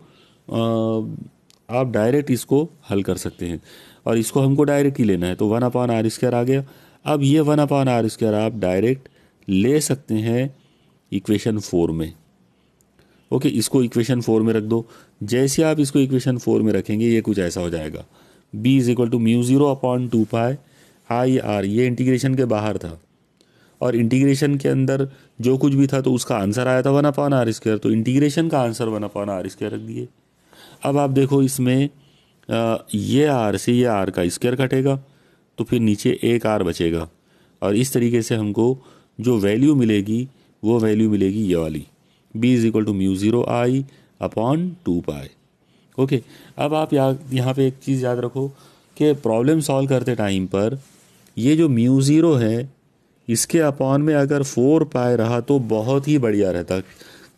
आप डायरेक्ट इसको हल कर सकते हैं, और इसको हमको डायरेक्ट ही लेना है, तो 1/r² आ गया। अब ये 1/r² आप डायरेक्ट ले सकते हैं इक्वेशन 4 में। ओके, इसको इक्वेशन 4 में रख दो। जैसे आप इसको इक्वेशन 4 में रखेंगे ये कुछ ऐसा हो जाएगा, b = μ0/2π/r। ये इंटीग्रेशन के बाहर था, और इंटीग्रेशन के अंदर जो कुछ भी था तो उसका आंसर आया था 1/r², तो इंटीग्रेशन का आंसर 1/r² रख दिए। अब आप देखो इसमें ये r से ये r का स्क्वायर कटेगा, तो फिर नीचे एक r बचेगा, और इस तरीके से हमको जो वैल्यू मिलेगी वो वैल्यू मिलेगी ये वाली, b = μ0I/2π। ओके, अब आप यहाँ पे एक चीज़ याद रखो कि प्रॉब्लम सॉल्व करते टाइम पर ये जो μ0 है इसके अपॉन में अगर 4π रहा तो बहुत ही बढ़िया रहता।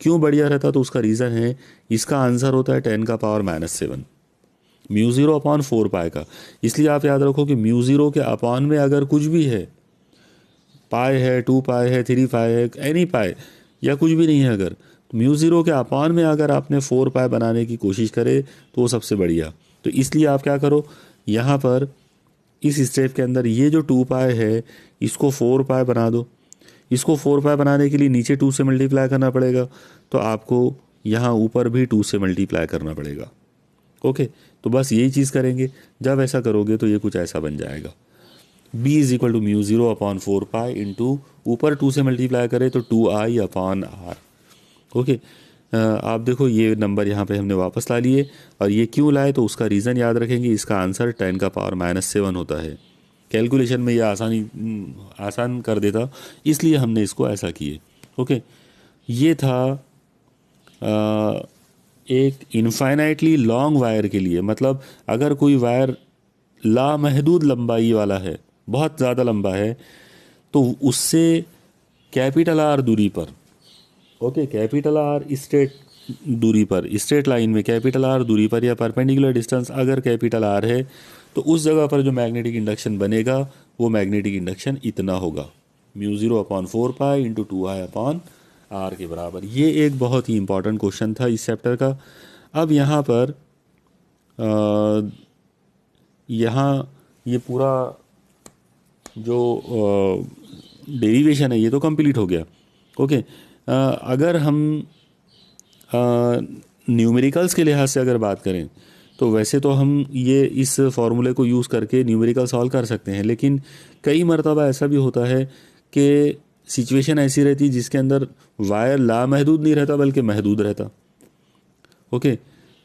क्यों बढ़िया रहता? तो उसका रीज़न है, इसका आंसर होता है 10⁻⁻⁷ μ0/4π का। इसलिए आप याद रखो कि μ0 के अपॉन में अगर कुछ भी है, पाई है, 2π है, 3π है, एनी पाई या कुछ भी नहीं है, अगर μ0 के अपॉन में अगर आपने 4π बनाने की कोशिश करे तो वो सबसे बढ़िया। तो इसलिए आप क्या करो, यहाँ पर इस स्टेप के अंदर ये जो 2π है इसको 4π बना दो। इसको 4π बनाने के लिए नीचे 2 से मल्टीप्लाई करना पड़ेगा, तो आपको यहाँ ऊपर भी 2 से मल्टीप्लाई करना पड़ेगा। ओके, तो बस यही चीज़ करेंगे। जब ऐसा करोगे तो ये कुछ ऐसा बन जाएगा, b = μ0/4π इंटू ऊपर 2 से मल्टीप्लाई करें तो 2I/r। ओके, आप देखो ये नंबर यहाँ पे हमने वापस ला लिए, और ये क्यों लाए तो उसका रीज़न याद रखेंगे। इसका आंसर 10⁻⁷ होता है। कैलकुलेशन में ये आसान कर देता, इसलिए हमने इसको ऐसा किए। ओके, ये था एक इनफाइनाइटली लॉन्ग वायर के लिए, मतलब अगर कोई वायर लामहदूद लंबाई वाला है, बहुत ज़्यादा लंबा है, तो उससे कैपिटल R दूरी पर, ओके, कैपिटल R स्ट्रेट दूरी पर, स्ट्रेट लाइन में कैपिटल R दूरी पर या परपेंडिकुलर डिस्टेंस अगर कैपिटल R है, तो उस जगह पर जो मैग्नेटिक इंडक्शन बनेगा वो मैग्नेटिक इंडक्शन इतना होगा, μ0/4π इंटू 2I/r के बराबर। ये एक बहुत ही इंपॉर्टेंट क्वेश्चन था इस चैप्टर का। अब यहाँ पर यहाँ ये पूरा जो डेरिवेशन है ये तो कंप्लीट हो गया। ओके, अगर हम न्यूमेरिकल्स के लिहाज से अगर बात करें तो वैसे तो हम ये इस फॉर्मूले को यूज़ करके न्यूमेरिकल सॉल्व कर सकते हैं, लेकिन कई मरतबा ऐसा भी होता है कि सिचुएशन ऐसी रहती है जिसके अंदर वायर लामहदूद नहीं रहता बल्कि महदूद रहता। ओके,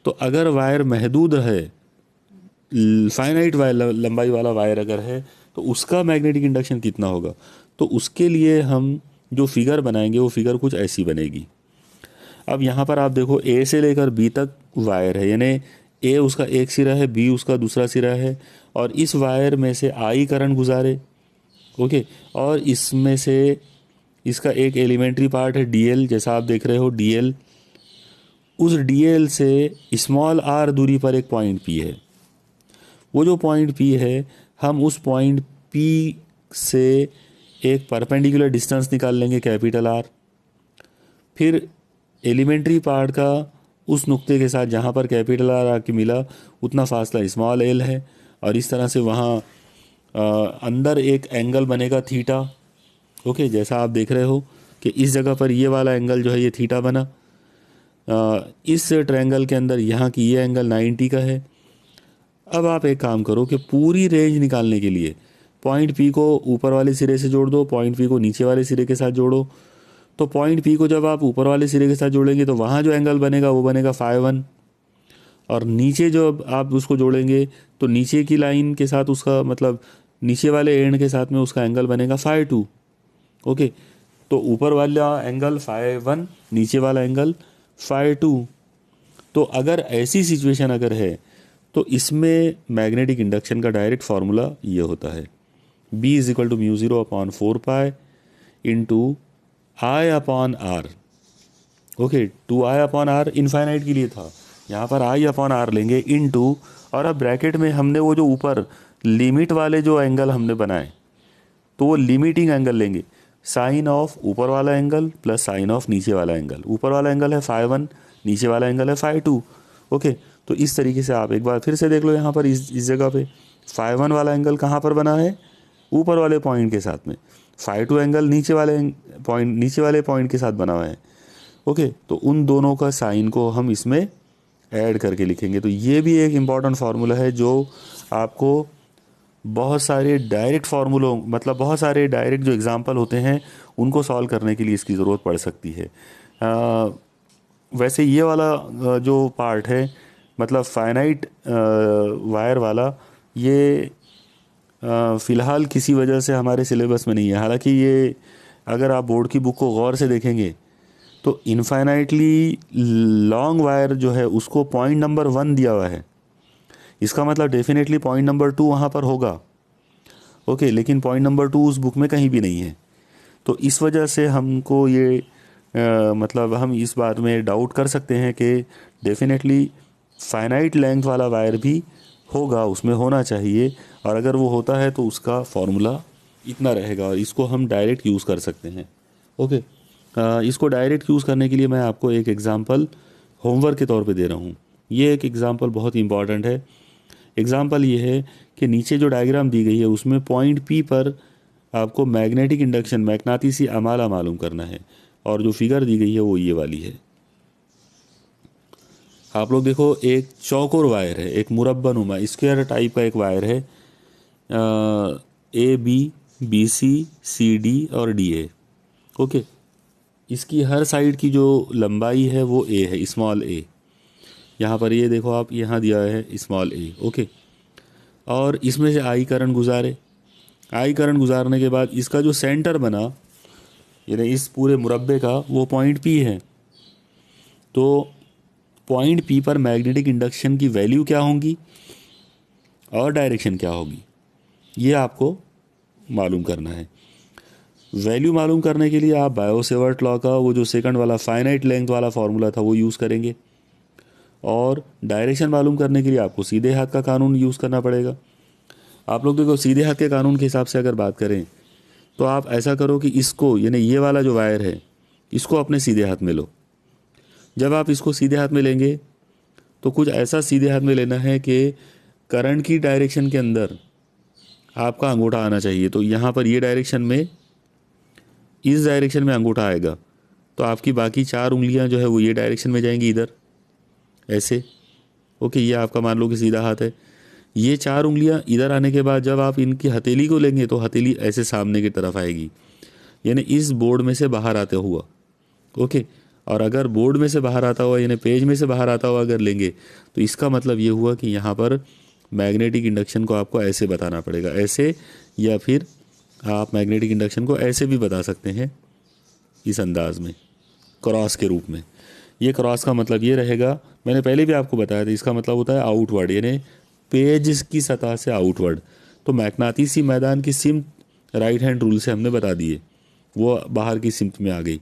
तो अगर वायर महदूद है, फाइनाइट वायर लंबाई वाला वायर अगर है, तो उसका मैग्नेटिक इंडक्शन कितना होगा, तो उसके लिए हम जो फिगर बनाएंगे वो फिगर कुछ ऐसी बनेगी। अब यहाँ पर आप देखो ए से लेकर बी तक वायर है, यानी ए उसका एक सिरा है, बी उसका दूसरा सिरा है, और इस वायर में से आई करंट गुजारे। ओके, और इसमें से इसका एक एलिमेंट्री पार्ट है डीएल, जैसा आप देख रहे हो डीएल। उस डीएल से स्मॉल आर दूरी पर एक पॉइंट पी है। वो जो पॉइंट पी है, हम उस पॉइंट पी से एक परपेंडिकुलर डिस्टेंस निकाल लेंगे कैपिटल आर, फिर एलिमेंट्री पार्ट का उस नुक्ते के साथ जहाँ पर कैपिटल आर आके मिला उतना फासला स्मॉल एल है, और इस तरह से वहाँ अंदर एक एंगल बनेगा थीटा। ओके, जैसा आप देख रहे हो कि इस जगह पर ये वाला एंगल जो है ये थीटा बना। इस ट्रायंगल के अंदर यहाँ की ये एंगल 90 का है। अब आप एक काम करो कि पूरी रेंज निकालने के लिए पॉइंट पी को ऊपर वाले सिरे से जोड़ दो, पॉइंट पी को नीचे वाले सिरे के साथ जोड़ो। तो पॉइंट पी को जब आप ऊपर वाले सिरे के साथ जोड़ेंगे तो वहाँ जो एंगल बनेगा वो बनेगा φ1, और नीचे जो आप उसको जोड़ेंगे तो नीचे की लाइन के साथ उसका मतलब नीचे वाले एंड के साथ में उसका एंगल बनेगा φ2। ओके, तो ऊपर वाला एंगल φ1, नीचे वाला एंगल φ2। तो अगर ऐसी सिचुएशन अगर है तो इसमें मैग्नेटिक इंडक्शन का डायरेक्ट फार्मूला ये होता है, b = μ0/4π into I/r। Okay, 2I/r infinite के लिए था, यहाँ पर I/r लेंगे इनटू, और अब ब्रैकेट में हमने वो जो ऊपर लिमिट वाले जो एंगल हमने बनाए तो वो लिमिटिंग एंगल लेंगे, साइन ऑफ ऊपर वाला एंगल प्लस साइन ऑफ नीचे वाला एंगल। ऊपर वाला एंगल है φ1, नीचे वाला एंगल है φ2। ओके, तो इस तरीके से आप एक बार फिर से देख लो यहाँ पर इस जगह पे φ1 वाला एंगल कहाँ पर बना है, ऊपर वाले पॉइंट के साथ में, φ2 एंगल नीचे वाले पॉइंट के साथ बना हुआ है। ओके, तो उन दोनों का साइन को हम इसमें ऐड करके लिखेंगे। तो ये भी एक इम्पॉर्टेंट फार्मूला है जो आपको बहुत सारे डायरेक्ट फार्मूलों, मतलब बहुत सारे डायरेक्ट जो एग्जांपल होते हैं उनको सॉल्व करने के लिए इसकी ज़रूरत पड़ सकती है। वैसे ये वाला जो पार्ट है, मतलब फाइनाइट वायर वाला, ये फ़िलहाल किसी वजह से हमारे सिलेबस में नहीं है। हालांकि ये अगर आप बोर्ड की बुक को गौर से देखेंगे तो इनफाइनाइटली लॉन्ग वायर जो है उसको पॉइंट नंबर 1 दिया हुआ है। इसका मतलब डेफिनेटली पॉइंट नंबर 2 वहाँ पर होगा। ओके, लेकिन पॉइंट नंबर 2 उस बुक में कहीं भी नहीं है। तो इस वजह से हमको ये मतलब हम इस बात में डाउट कर सकते हैं कि डेफिनेटली फाइनाइट लेंथ वाला वायर भी होगा, उसमें होना चाहिए, और अगर वो होता है तो उसका फॉर्मूला इतना रहेगा और इसको हम डायरेक्ट यूज़ कर सकते हैं। ओके, इसको डायरेक्ट यूज़ करने के लिए मैं आपको एक एग्ज़ाम्पल होमवर्क के तौर पे दे रहा हूँ। ये एक एग्ज़ाम्पल बहुत इंपॉर्टेंट है। एग्ज़ाम्पल ये है कि नीचे जो डायग्राम दी गई है उसमें पॉइंट पी पर आपको मैग्नेटिक इंडक्शन, मैग्नातीसी अमाला मालूम करना है, और जो फिगर दी गई है वो ये वाली है। आप लोग देखो, एक चौकोर वायर है, एक मुरब्बानुमा स्क्वायर टाइप का एक वायर है, A B C C D और डी ए। ओके, इसकी हर साइड की जो लंबाई है वो ए है, स्मॉल ए। यहाँ पर ये देखो आप, यहाँ दिया है स्मॉल ए। ओके, और इसमें से आई करंट गुजारे। आई करंट गुजारने के बाद इसका जो सेंटर बना, यानी इस पूरे मुरब्बे का, वो पॉइंट पी है। तो पॉइंट पी पर मैग्नेटिक इंडक्शन की वैल्यू क्या होगी और डायरेक्शन क्या होगी, ये आपको मालूम करना है। वैल्यू मालूम करने के लिए आप बायो-सेवर्ट लॉ का वो जो सेकंड वाला फाइनाइट लेंथ वाला फार्मूला था वो यूज़ करेंगे, और डायरेक्शन मालूम करने के लिए आपको सीधे हाथ का कानून यूज़ करना पड़ेगा। आप लोग देखो, सीधे हाथ के कानून के हिसाब से अगर बात करें तो आप ऐसा करो कि इसको, यानी ये वाला जो वायर है, इसको अपने सीधे हाथ में लो। जब आप इसको सीधे हाथ में लेंगे तो कुछ ऐसा सीधे हाथ में लेना है कि करंट की डायरेक्शन के अंदर आपका अंगूठा आना चाहिए। तो यहाँ पर ये डायरेक्शन में, इस डायरेक्शन में अंगूठा आएगा, तो आपकी बाकी 4 उंगलियाँ जो है वो ये डायरेक्शन में जाएंगी, इधर ऐसे। ओके, ये आपका मान लो कि सीधा हाथ है। ये 4 उंगलियाँ इधर आने के बाद जब आप इनकी हथेली को लेंगे तो हथेली ऐसे सामने की तरफ आएगी, यानी इस बोर्ड में से बाहर आते हुआ। ओके, और अगर बोर्ड में से बाहर आता हुआ, यानी पेज में से बाहर आता हुआ अगर लेंगे तो इसका मतलब ये हुआ कि यहाँ पर मैग्नेटिक इंडक्शन को आपको ऐसे बताना पड़ेगा, ऐसे, या फिर आप मैग्नेटिक इंडक्शन को ऐसे भी बता सकते हैं, इस अंदाज में, क्रॉस के रूप में। ये क्रॉस का मतलब ये रहेगा, मैंने पहले भी आपको बताया था, इसका मतलब होता है आउटवर्ड, यानी पेज की सतह से आउटवर्ड। तो मैग्नातीसी मैदान की सिमत राइट हैंड रूल से हमने बता दिए, वो बाहर की सिमत में आ गई।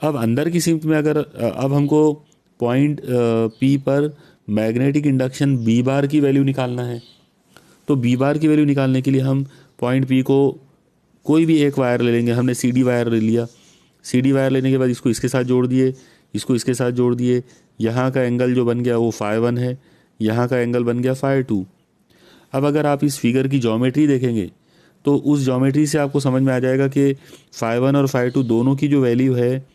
अब अंदर की सिमत में अगर अब हमको पॉइंट पी पर मैग्नेटिक इंडक्शन बी बार की वैल्यू निकालना है, तो बी बार की वैल्यू निकालने के लिए हम पॉइंट पी को कोई भी एक वायर ले लेंगे। हमने सी डी वायर ले लिया, सी डी वायर लेने के बाद इसको इसके साथ जोड़ दिए, इसको इसके साथ जोड़ दिए। यहाँ का एंगल जो बन गया वो φ1 है, यहाँ का एंगल बन गया φ2। अब अगर आप इस फिगर की ज्योमेट्री देखेंगे तो उस ज्योमेट्री से आपको समझ में आ जाएगा कि φ1 और φ2 दोनों की जो वैल्यू है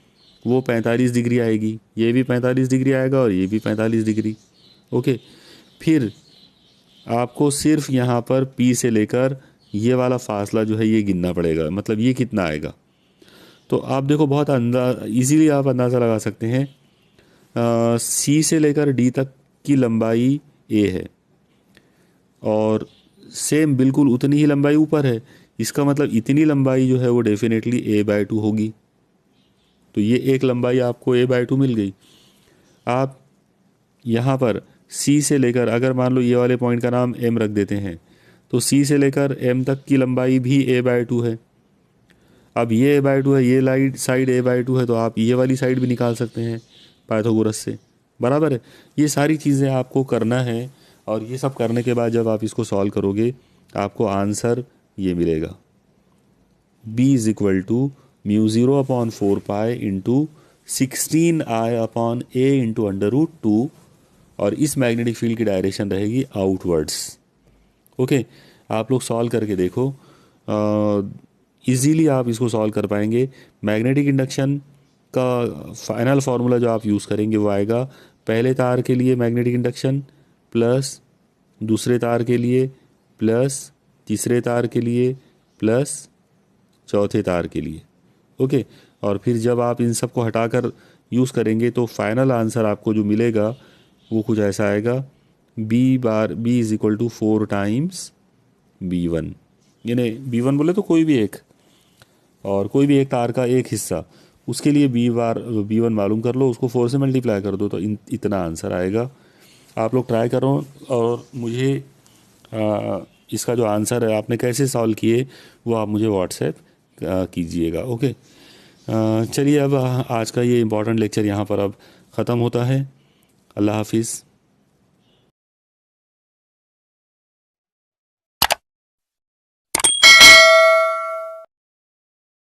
वो 45 डिग्री आएगी। ये भी 45 डिग्री आएगा और ये भी 45 डिग्री। ओके, फिर आपको सिर्फ यहाँ पर P से लेकर ये वाला फासला जो है ये गिनना पड़ेगा, मतलब ये कितना आएगा। तो आप देखो, बहुत इजीली आप अंदाज़ा लगा सकते हैं। C से लेकर D तक की लंबाई A है, और सेम बिल्कुल उतनी ही लंबाई ऊपर है। इसका मतलब इतनी लंबाई जो है वो डेफिनेटली A/2 होगी। तो ये एक लंबाई आपको A/2 मिल गई। आप यहाँ पर C से लेकर, अगर मान लो ये वाले पॉइंट का नाम M रख देते हैं, तो C से लेकर M तक की लंबाई भी A/2 है। अब ये A/2 है, ये साइड A/2 है, तो आप ये वाली साइड भी निकाल सकते हैं पाइथागोरस से, बराबर है। ये सारी चीज़ें आपको करना है, और ये सब करने के बाद जब आप इसको सॉल्व करोगे आपको आंसर ये मिलेगा, B = μ0/4 pi into 16i/a into √2 और इस मैग्नेटिक फील्ड की डायरेक्शन रहेगी आउटवर्ड्स। ओके, आप लोग सॉल्व करके देखो, इजीली आप इसको सॉल्व कर पाएंगे। मैग्नेटिक इंडक्शन का फाइनल फार्मूला जो आप यूज़ करेंगे वो आएगा, पहले तार के लिए मैग्नेटिक इंडक्शन प्लस दूसरे तार के लिए प्लस तीसरे तार के लिए प्लस चौथे तार के लिए। ओके, और फिर जब आप इन सब को हटाकर यूज़ करेंगे तो फाइनल आंसर आपको जो मिलेगा वो कुछ ऐसा आएगा, B is equal to 4 times B1। यानी B1 बोले तो कोई भी एक, और कोई भी एक तार का एक हिस्सा, उसके लिए B1 मालूम कर लो, उसको 4 से मल्टीप्लाई कर दो तो इतना आंसर आएगा। आप लोग ट्राई करो और मुझे इसका जो आंसर है आपने कैसे सॉल्व किए वो आप मुझे व्हाट्सएप कीजिएगा। ओके, चलिए अब आज का ये इम्पोर्टेंट लेक्चर यहाँ पर अब ख़त्म होता है। अल्लाह हाफिज़।